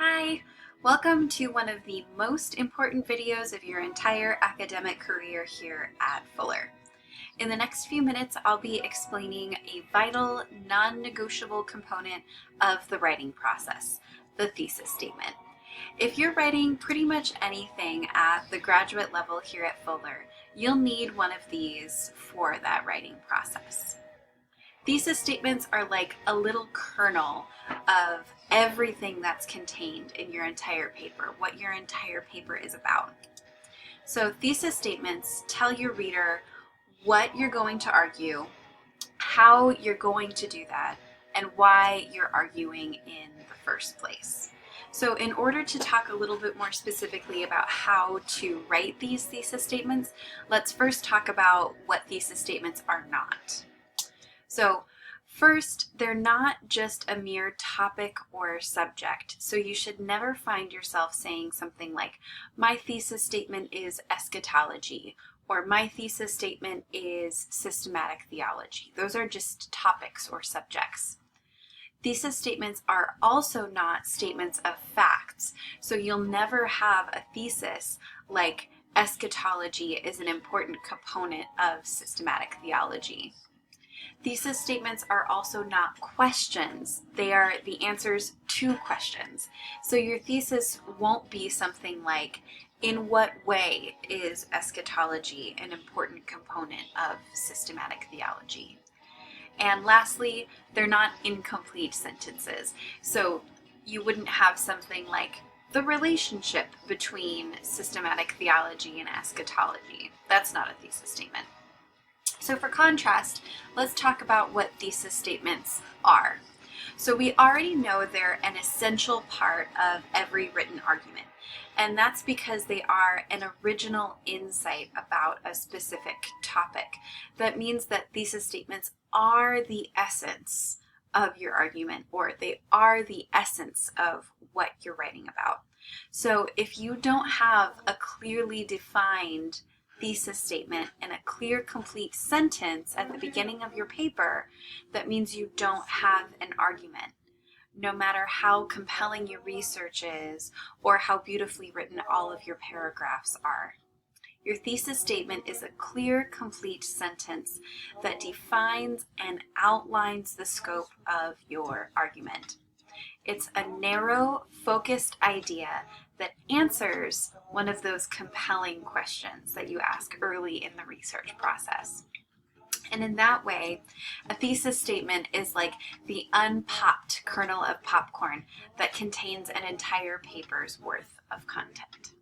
Hi, welcome to one of the most important videos of your entire academic career here at Fuller. In the next few minutes, I'll be explaining a vital, non-negotiable component of the writing process, the thesis statement. If you're writing pretty much anything at the graduate level here at Fuller, you'll need one of these for that writing process. Thesis statements are like a little kernel of everything that's contained in your entire paper, what your entire paper is about. So thesis statements tell your reader what you're going to argue, how you're going to do that, and why you're arguing in the first place. So in order to talk a little bit more specifically about how to write these thesis statements, let's first talk about what thesis statements are not. So first, they're not just a mere topic or subject, so you should never find yourself saying something like, my thesis statement is eschatology, or my thesis statement is systematic theology. Those are just topics or subjects. Thesis statements are also not statements of facts, so you'll never have a thesis like eschatology is an important component of systematic theology. Thesis statements are also not questions. They are the answers to questions. So your thesis won't be something like, in what way is eschatology an important component of systematic theology? And lastly, they're not incomplete sentences. So you wouldn't have something like, the relationship between systematic theology and eschatology. That's not a thesis statement. So for contrast, let's talk about what thesis statements are. So we already know they're an essential part of every written argument, and that's because they are an original insight about a specific topic. That means that thesis statements are the essence of your argument, or they are the essence of what you're writing about. So if you don't have a clearly defined thesis statement and a clear, complete sentence at the beginning of your paper, that means you don't have an argument. No matter how compelling your research is or how beautifully written all of your paragraphs are. Your thesis statement is a clear, complete sentence that defines and outlines the scope of your argument. It's a narrow, focused idea that answers one of those compelling questions that you ask early in the research process. And in that way, a thesis statement is like the unpopped kernel of popcorn that contains an entire paper's worth of content.